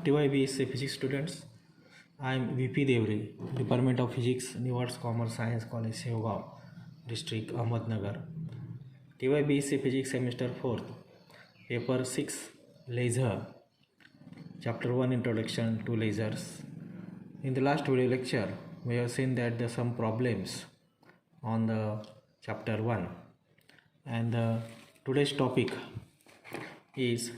TYBsc Physics students. I am VP Devre, Department of Physics, New Arts Commerce Science College, Sevgaon, District, Ahmednagar. TYBsc Physics Semester 4th, Paper 6, Laser, Chapter 1, Introduction to Lasers. In the last video lecture, we have seen that there are some problems on the Chapter 1, and today's topic is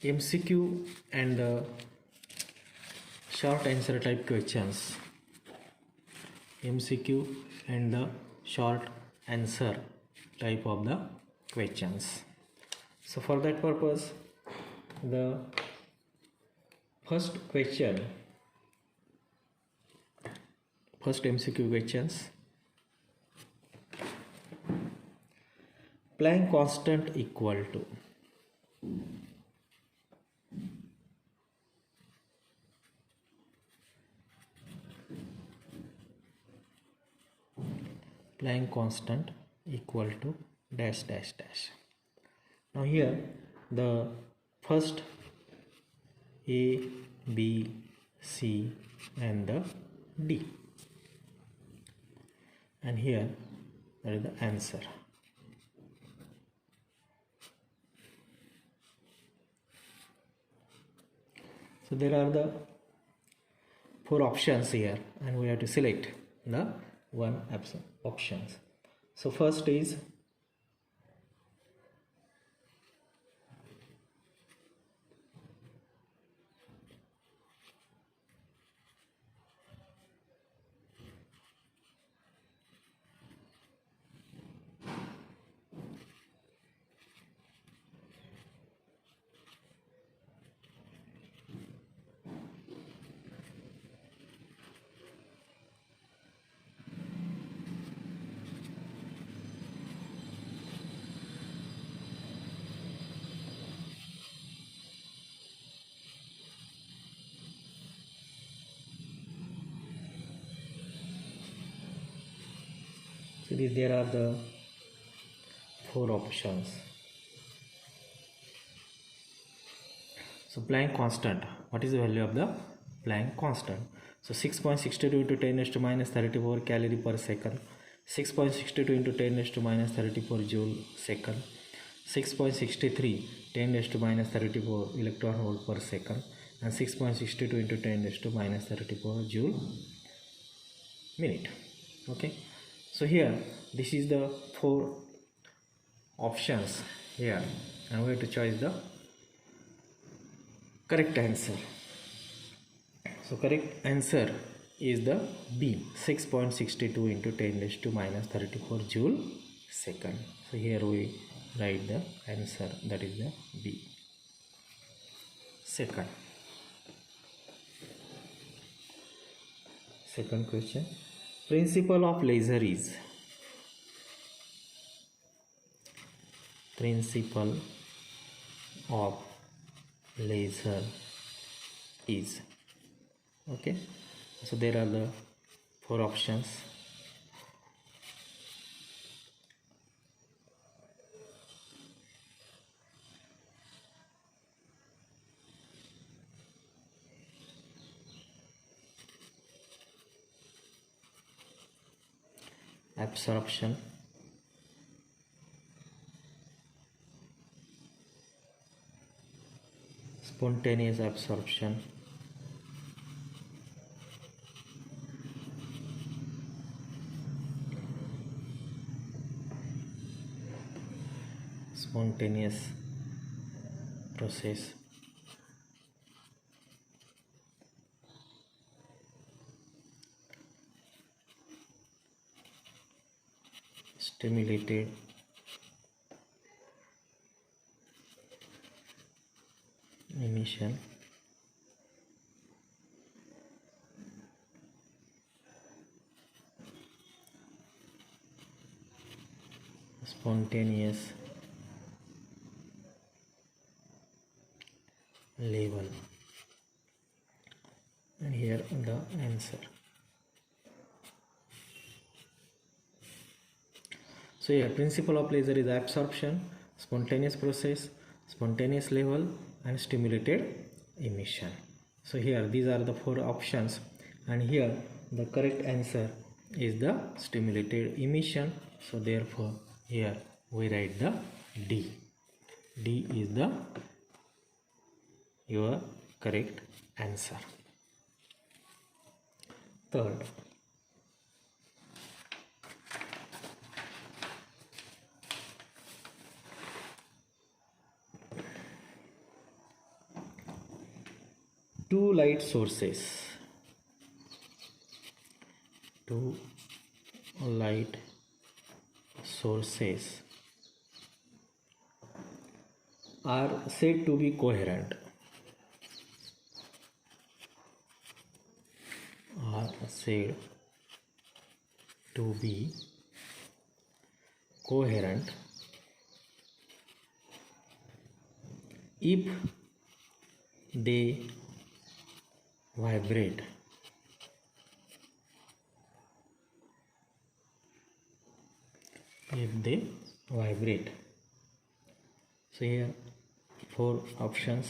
MCQ and short answer type questions. MCQ and the short answer type of the questions. So for that purpose, the first MCQ questions. Planck constant equal to Planck constant equal to dash dash dash. Now here the first A, B, C and the D, and here that is the answer. So there are the 4 options here, and we have to select the one options. So first is there are the 4 options. So Planck constant, what is the value of the Planck constant? So 6.62 into 10 raised to minus 34 calorie per second, 6.62 into 10 raised to minus 34 joule second, 6.63 10 raised to minus 34 electron volt per second, and 6.62 into 10 raised to minus 34 joule minute. Okay, so here this is the 4 options here, and we have to choose the correct answer. So correct answer is the B, 6.62 into 10 raised to minus 34 joule second. So here we write the answer, that is the B. Second question. Principle of laser is okay. So there are the 4 options. Absorption, spontaneous absorption, spontaneous process, stimulated emission, spontaneous level, and here the answer. So here principle of laser is absorption, spontaneous process, spontaneous level and stimulated emission. So here these are the 4 options, and here the correct answer is the stimulated emission. So therefore here we write the D. D is the your correct answer. Third, two light sources are said to be coherent. If they vibrate. So here 4 options.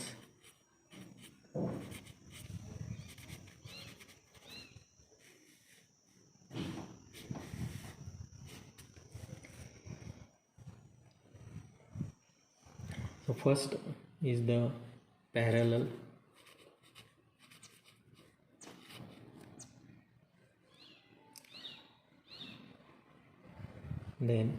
So first is the parallel, then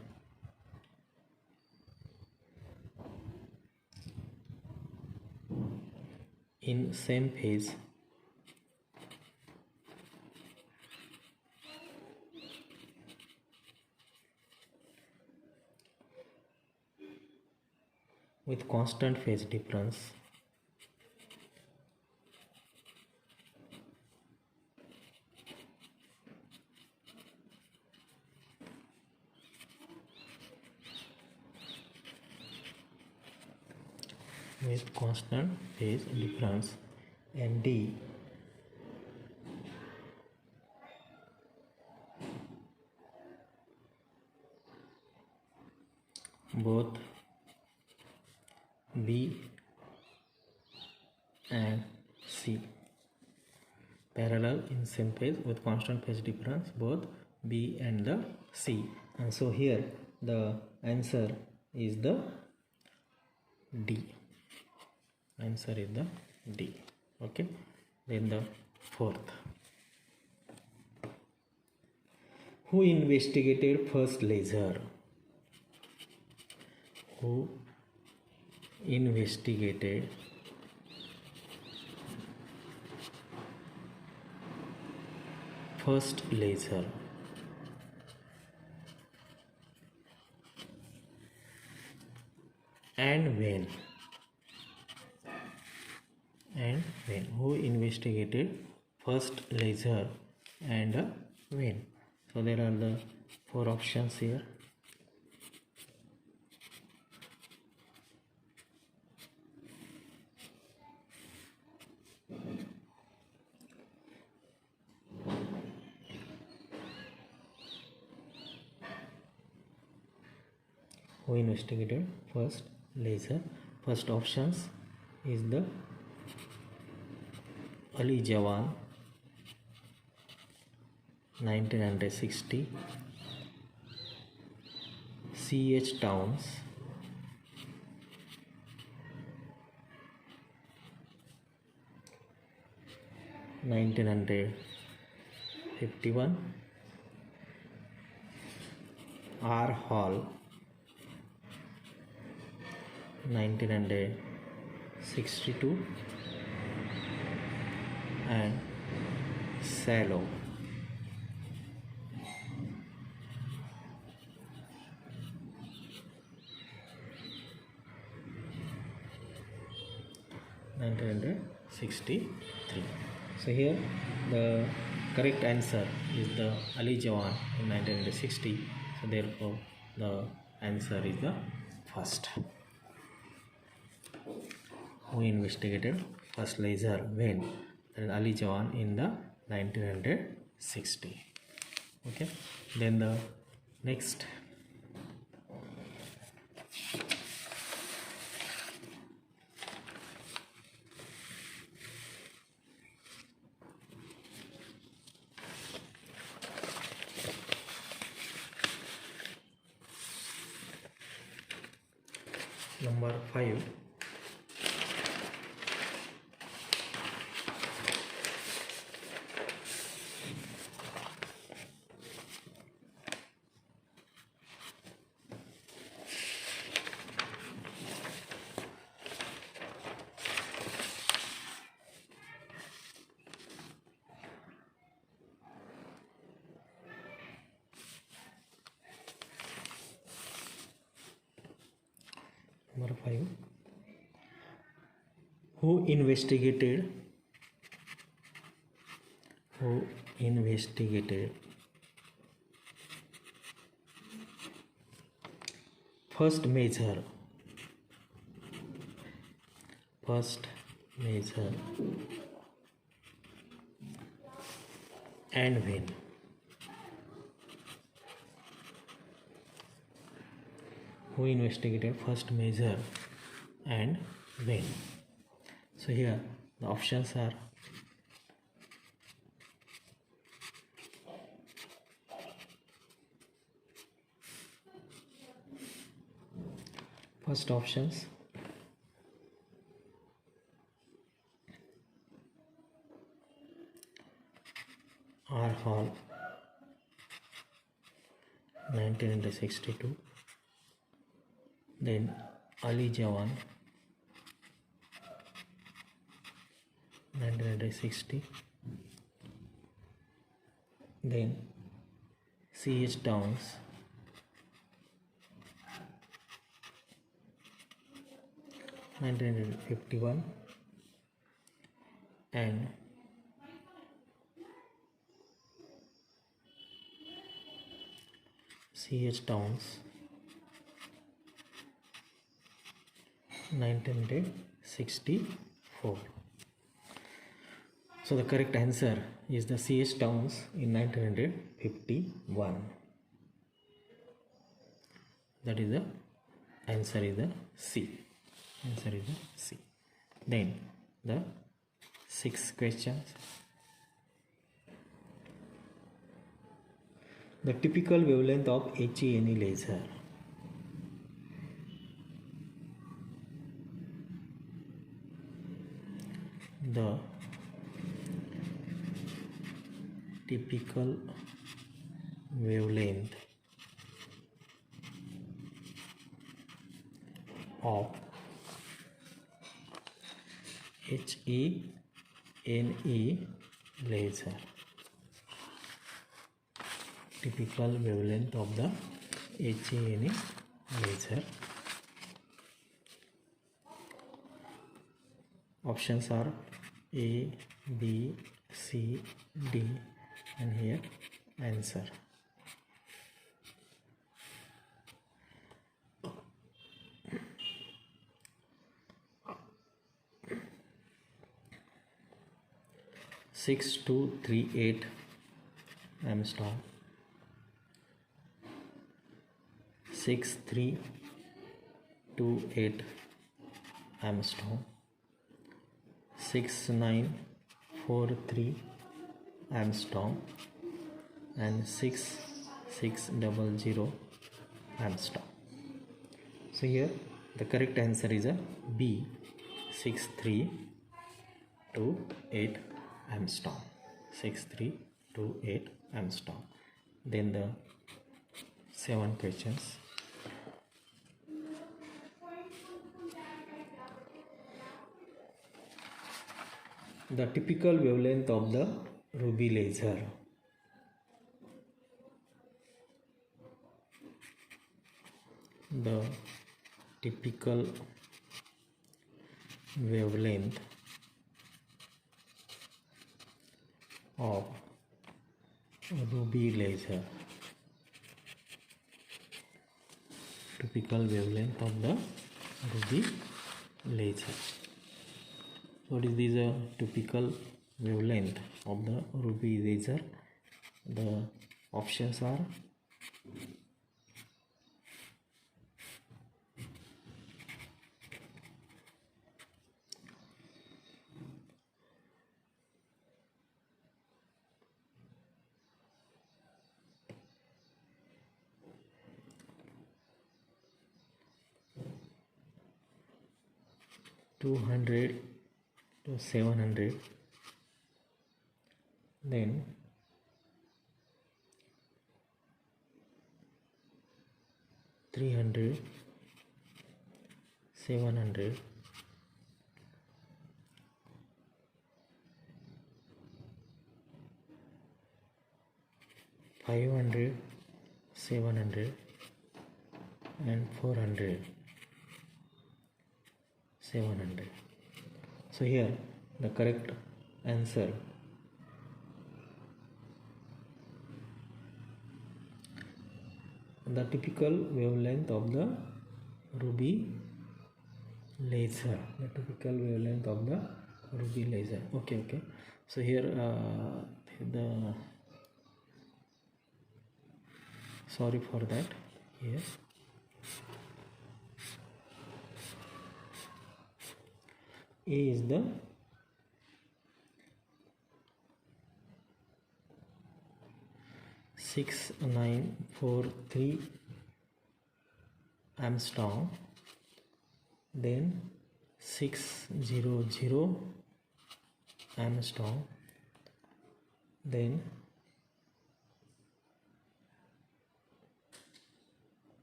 in same phase, with constant phase difference, and D both B and C. Parallel in same phase with constant phase difference, both B and the C. And so here the answer is the D. Answer is the D. Okay. Then the fourth. Who investigated first laser? Who investigated first laser? And when? Who investigated first laser and when? So there are the 4 options here. Who investigated first laser? First options is the Ali Jawan, 1960, C.H. Towns, 1951, R. Hall, 1962, and Salo, 1963. So here the correct answer is the Ali Jawan in 1960. So therefore the answer is the first. Who investigated first laser when? That is Ali Jawan in the 1960. Okay. Then the next. Number 5. Number 5. Who investigated first measure and when? Who investigated first measure and when? So here the options are first options R. Hall 1962, then Ali Jawan 1960, then C.H. Towns 1951, and C.H. Towns 1964. So the correct answer is the C.H. Towns in 1951. That is the answer is the C. Answer is the C. Then the 6th questions. The typical wavelength of HENE laser. The typical wavelength of HENE laser. Typical wavelength of the HENE laser. Options are A, B, C, D, and here answer. Six two 38 Armstrong, 6328 Armstrong, 6943 Armstrong, and 6600 Armstrong. So here the correct answer is a B, 6328 Armstrong. 6328 Armstrong. Then the 7 questions. The typical wavelength of the ruby laser. The typical wavelength of ruby laser. Typical wavelength of the ruby laser. What is this typical wavelength of the ruby laser? The options are 200 to 700, then 300, 700, 500, 700, and 400, 700. So here the correct answer the typical wavelength of the ruby laser. The typical wavelength of the ruby laser. Okay. So here the sorry for that. Yes. A is the (6943) Armstrong, then 600 Armstrong, then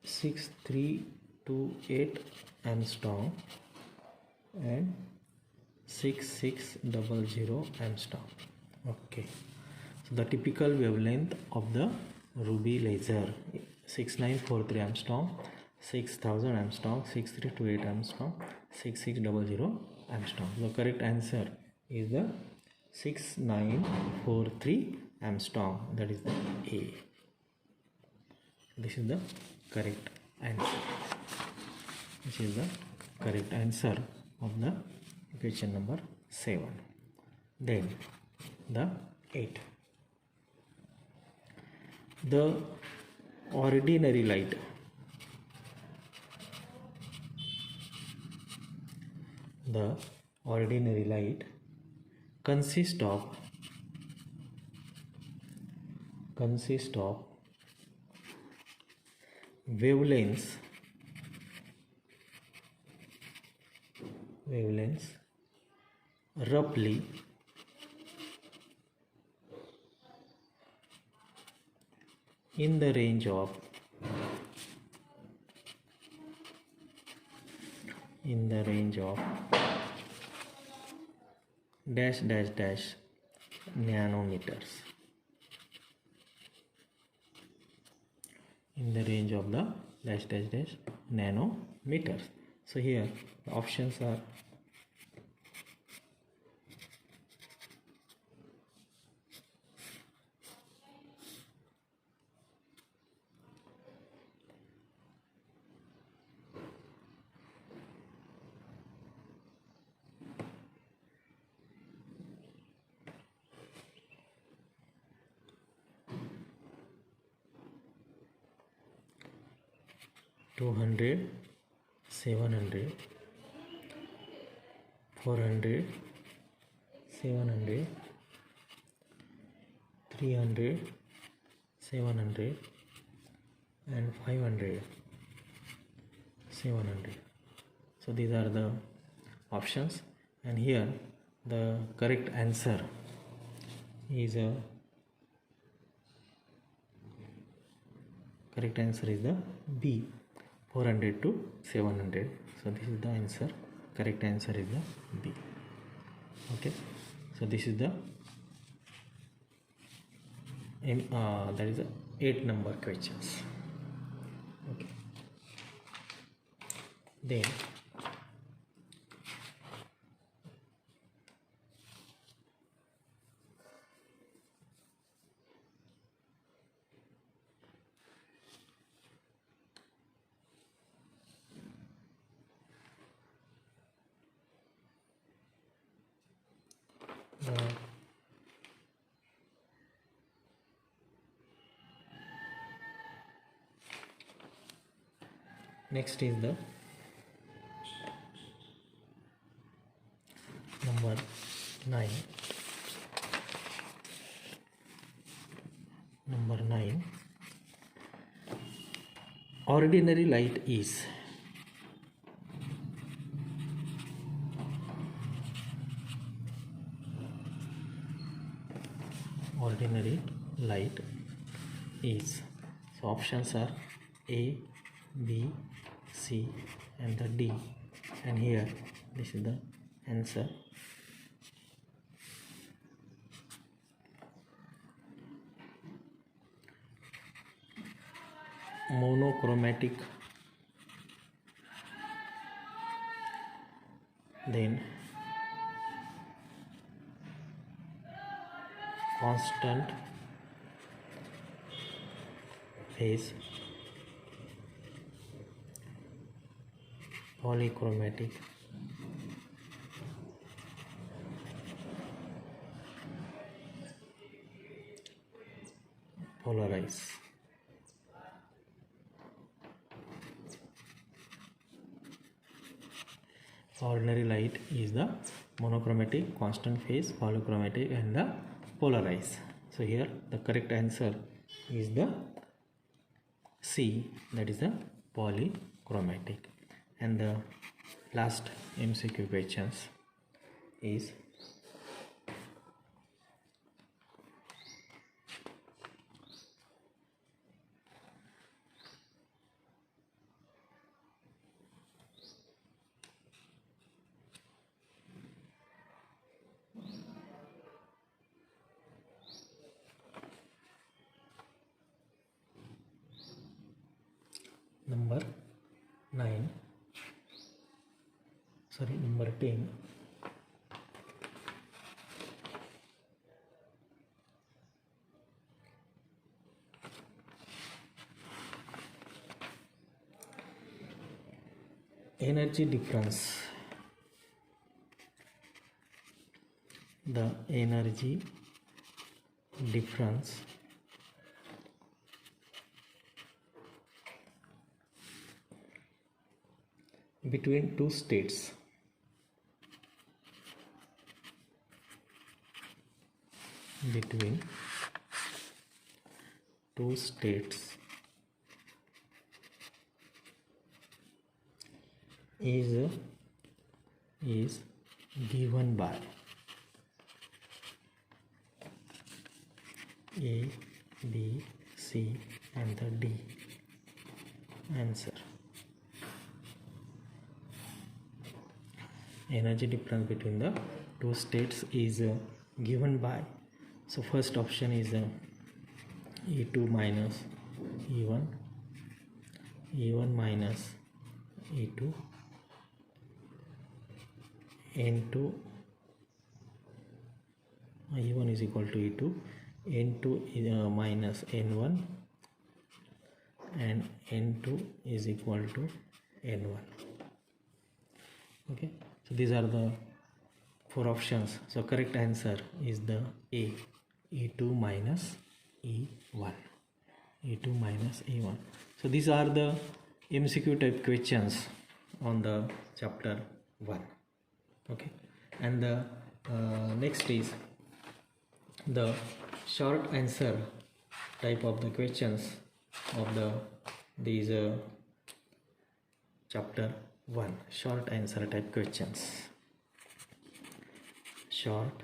6328 Armstrong, and 6600 Armstrong. Okay. So the typical wavelength of the ruby laser: 6943 Armstrong, 6000 Armstrong, 6328 Armstrong, 6600 Armstrong. The correct answer is the 6943 Armstrong. That is the A. This is the correct answer. This is the correct answer of the question number 7. Then the 8. The ordinary light consists of wavelengths roughly in the range of dash nanometers. In the range of the dash nanometers. So here the options are 200, 700, 400, 700, 300, 700, and 500, 700. So these are the options, and here the correct answer is the B, 400 to 700. So this is the answer. Correct answer is the B. Okay. So this is the that is the 8 number questions. Okay. Then next is the number 9. Number 9. Ordinary light is ordinary light is. So options are A, B, C and the D, and here this is the answer. Monochromatic, then constant phase, polychromatic, polarize. Ordinary light is the monochromatic, constant phase, polychromatic and the polarize. So here the correct answer is the C, that is the polychromatic. And the last MCQ questions is number 10. Energy difference. The energy difference between two states is given by A, B, C and the D. Answer. Energy difference between the two states is given by, so first option is E2 minus E1, E1 minus E2, N2, E1 is equal to E2, N2 is minus N1 and N2 is equal to N1. Okay, so these are the four options. So correct answer is the A, E2 minus E1. E2 minus E1. So these are the MCQ type questions on the chapter 1. Okay, and the next is the short answer type of the questions of these chapter 1. Short answer type questions. Short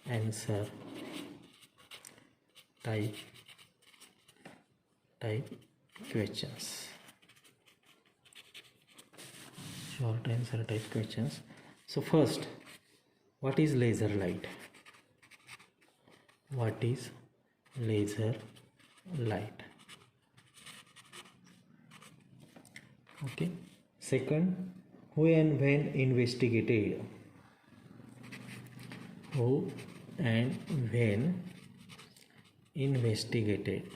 answer type questions. Short answer type questions. So first, what is laser light? What is laser light? Okay. Second, who and when investigated? Who and when investigated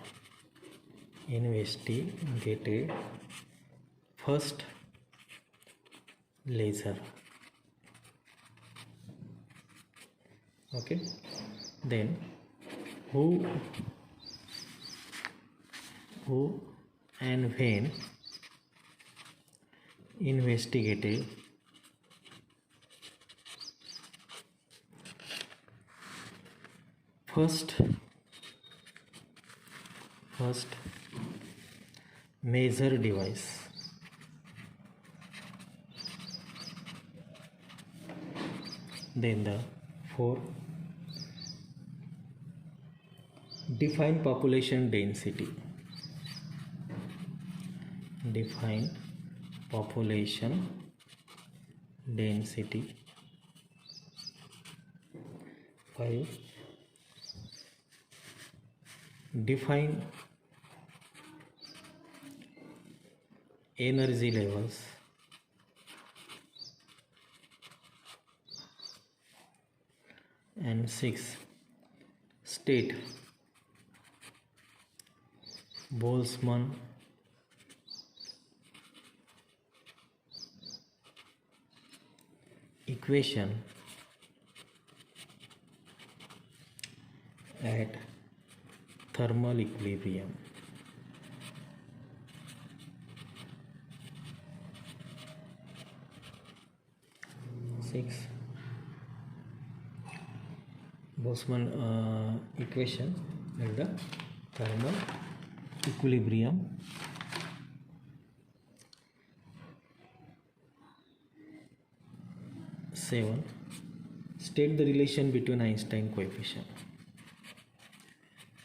first laser. Okay, then who and when investigated first measure device. Then the fourth, Define population density. Define population density. 5. Define energy levels. And 6. State Boltzmann equation at thermal equilibrium. 6. Boltzmann equation at the thermal equilibrium. 7. State the relation between Einstein coefficient.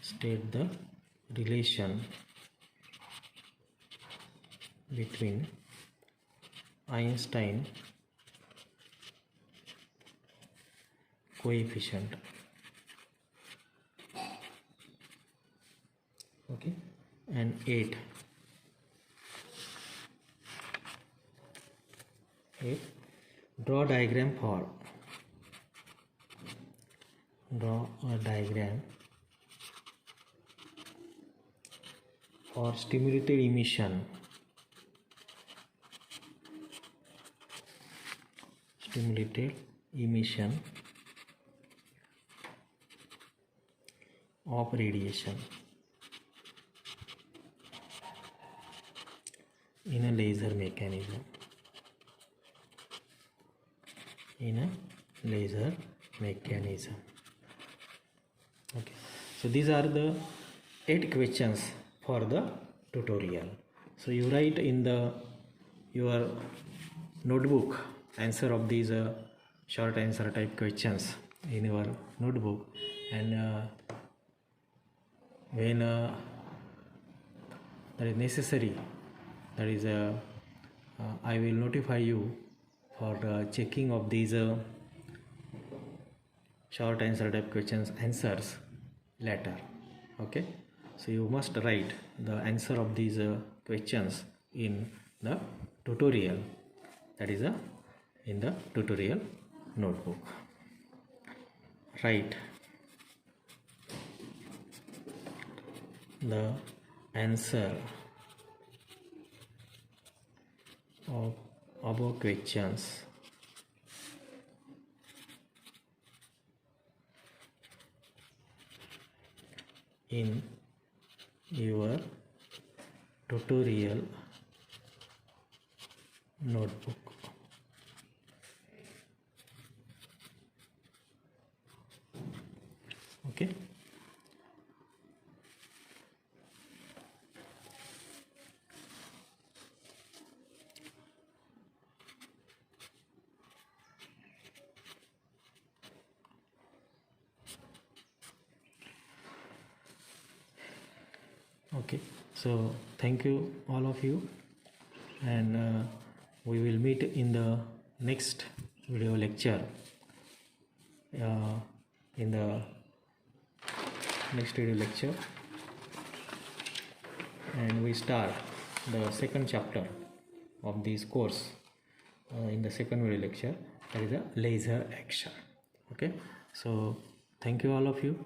State the relation between Einstein coefficient. Okay, and 8. Draw a diagram for stimulated emission of radiation in a laser mechanism. Okay, so these are the 8 questions for the tutorial. So you write in your notebook answer of these short answer type questions in your notebook, and when that is necessary, that is I will notify you for checking of these short answer type questions answers later. Okay, so you must write the answer of these questions in the tutorial, that is in the tutorial notebook. Write the answer of above questions in your tutorial notebook. Okay. Okay, so thank you all of you, and we will meet in the next video lecture. In the next video lecture, and we start the second chapter of this course in the second video lecture, that is a laser action. Okay, so thank you all of you.